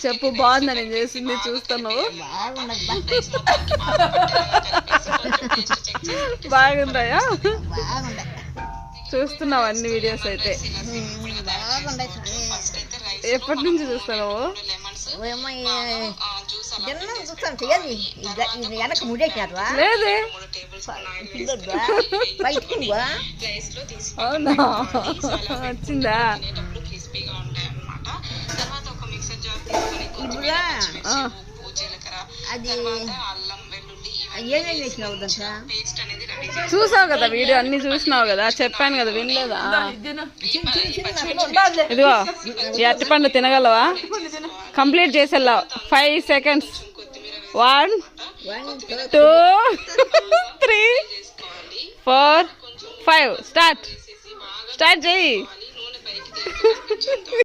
చెప్పు బాగుందా నేను చేసింది చూస్తున్నావు బాగుంటాయా చూస్తున్నావు అన్ని వీడియోస్ అయితే ఎప్పటి నుంచి చూస్తున్నావు లేదే అవునా వచ్చిందా చూసావు కదా వీడియో అన్ని చూసినావు కదా చెప్పాను కదా వినలేదా ఇదిగో ఈ అరటిపండు తినగలవా కంప్లీట్ చేసేలా 5 seconds 1 2 3 4 5 స్టార్ట్ చేయి